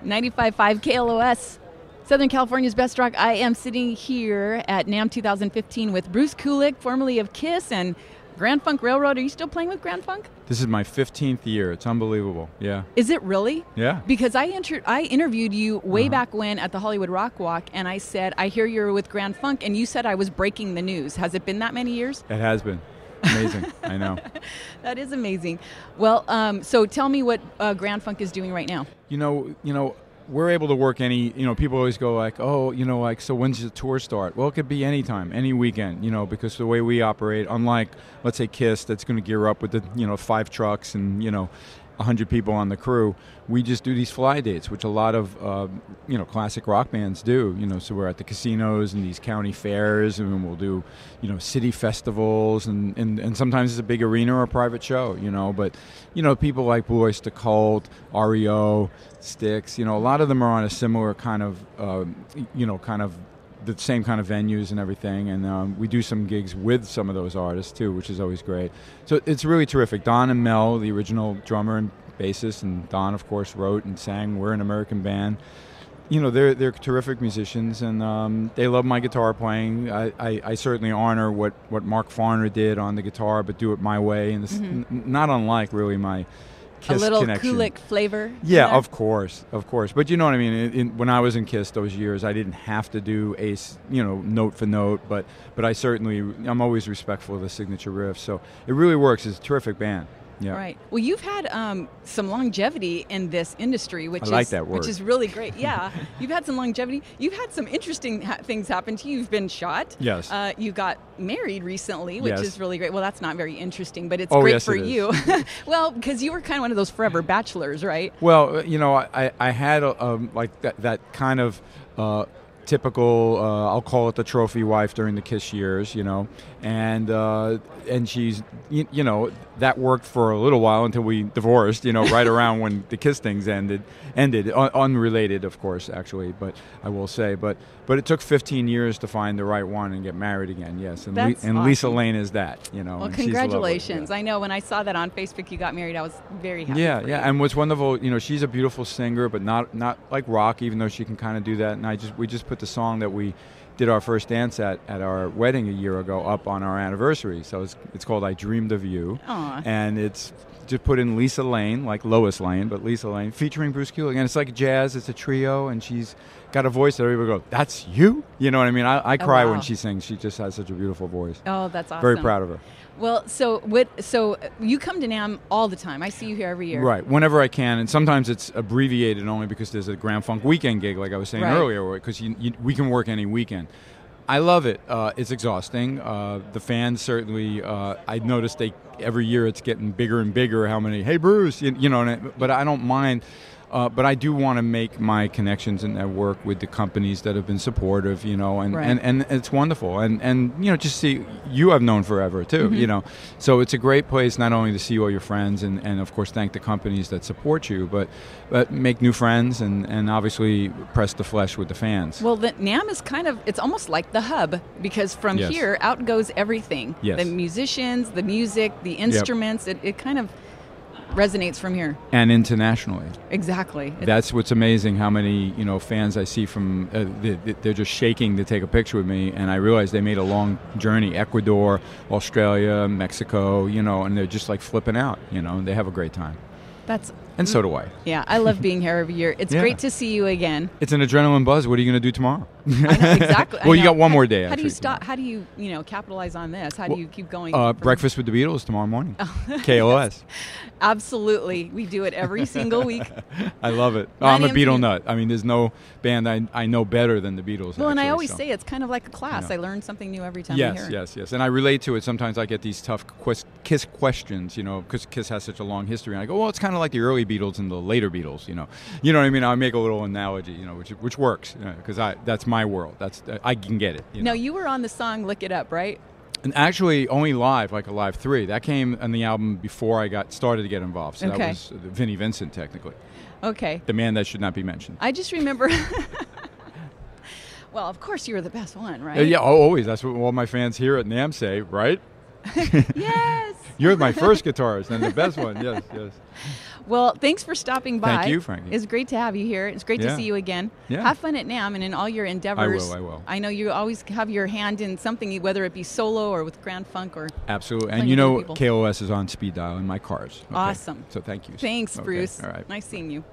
95.5 KLOS, Southern California's best rock. I am sitting here at NAMM 2015 with Bruce Kulick, formerly of KISS, and Grand Funk Railroad. Are you still playing with Grand Funk? This is my 15th year. It's unbelievable. Yeah. Is it really? Yeah. Because I interviewed you way back when at the Hollywood Rock Walk, and I said, I hear you're with Grand Funk, and you said I was breaking the news. Has it been that many years? It has been. Amazing. I know. That is amazing. Well, so tell me what Grand Funk is doing right now. You know, we're able to work any, people always go like, oh, so when's the tour start? Well, it could be any time, any weekend, because the way we operate, unlike, let's say, KISS, that's going to gear up with the, 5 trucks and, 100 people on the crew. We just do these fly dates, which a lot of, classic rock bands do, so we're at the casinos and these county fairs, and we'll do, city festivals, and sometimes it's a big arena or a private show, but, people like Blue Oyster Cult, REO, Styx, a lot of them are on a similar kind of, the same kind of venues and everything, and we do some gigs with some of those artists too, which is always great. So it's really terrific. Don and Mel, the original drummer and bassist, and Don, of course, wrote and sang We're an American Band. They're terrific musicians, and they love my guitar playing. I certainly honor what Mark Farner did on the guitar, but do it my way, and it's not unlike really my KISS a little connection. Kulick flavor? Yeah, of course. But you know what I mean? When I was in KISS those years, I didn't have to do note for note, but I'm always respectful of the signature riff. So it really works. It's a terrific band. Yeah. Right. Well, you've had some longevity in this industry, which is really great. Yeah, you've had some longevity. You've had some interesting things happen to you. You've been shot. Yes. You got married recently, which is really great. Well, that's not very interesting, but it's great for you. Well, because you were kind of one of those forever bachelors, right? Well, I had like that kind of. Typical, I'll call it the trophy wife during the KISS years, and she's, that worked for a little while until we divorced, right around when the KISS things ended, unrelated, of course, actually, but I will say, but it took 15 years to find the right one and get married again, yes, and awesome. Lisa Lane is that, Well, and congratulations. She's lovely, I know when I saw that on Facebook you got married, I was very happy. Yeah, for you. And what's wonderful, she's a beautiful singer, but not like rock, even though she can kind of do that, and we just put the song that we did our first dance at our wedding a year ago up on our anniversary. So it's called I Dreamed of You. Aww. And it's just put in Lisa Lane, like Lois Lane, but Lisa Lane, featuring Bruce Kulick. And it's like jazz, it's a trio, and she's got a voice that everybody go, that's you? You know what I mean? I cry when she sings. She just has such a beautiful voice. Oh, that's awesome. Very proud of her. Well, so you come to NAMM all the time. I see you here every year. Right, whenever I can, and sometimes it's abbreviated only because there's a Grand Funk weekend gig, like I was saying earlier, because we can work any weekend. I love it. It's exhausting. The fans certainly, I noticed every year it's getting bigger and bigger, how many, hey Bruce, but I don't mind. But I do want to make my connections and work with the companies that have been supportive, and it's wonderful. And just see, you I've known forever too, So it's a great place not only to see all your friends and of course thank the companies that support you, but make new friends and obviously press the flesh with the fans. Well, the NAMM is it's almost like the hub, because from here out goes everything. Yes. The musicians, the music, the instruments, it kind of resonates from here. And internationally. Exactly. That's what's amazing, how many fans I see from, they're just shaking to take a picture with me, and I realize they made a long journey, Ecuador, Australia, Mexico, and they're just like flipping out, and they have a great time. And so do I. Yeah, I love being here every year. It's great to see you again. It's an adrenaline buzz. What are you going to do tomorrow? I know, exactly. Well, you got one more day. How do you stop? How do you, capitalize on this? How do you keep going? Breakfast with the Beatles tomorrow morning. KLOS. Absolutely. We do it every single week. I love it. I'm a Beatle nut. I mean, there's no band I know better than the Beatles. Well, and I always say it's kind of like a class. I learn something new every time I hear it. Yes. And I relate to it. Sometimes I get these tough KISS questions, because KISS has such a long history. And I go, well, it's kind of like the early Beatles and the later Beatles, You know what I mean? I make a little analogy, which works, because that's my world. I can get it. Now, you were on the song "Look It Up," right? And actually, only live, like a live 3. That came on the album before I started to get involved. So that was Vinnie Vincent, technically. Okay. The man that should not be mentioned. I just remember. Well, of course, you were the best one, right? Yeah, always. That's what all my fans here at NAMM say, right? Yes. You're my first guitarist and the best one. Yes. Well, thanks for stopping by. Thank you, Frankie. It's great to have you here. It's great to see you again. Yeah. Have fun at NAMM and in all your endeavors. I will. I know you always have your hand in something, whether it be solo or with Grand Funk or absolutely. And you know, KLOS is on speed dial in my cars. Okay. Awesome. So thank you. Thanks, okay. Bruce. All right. Nice seeing you.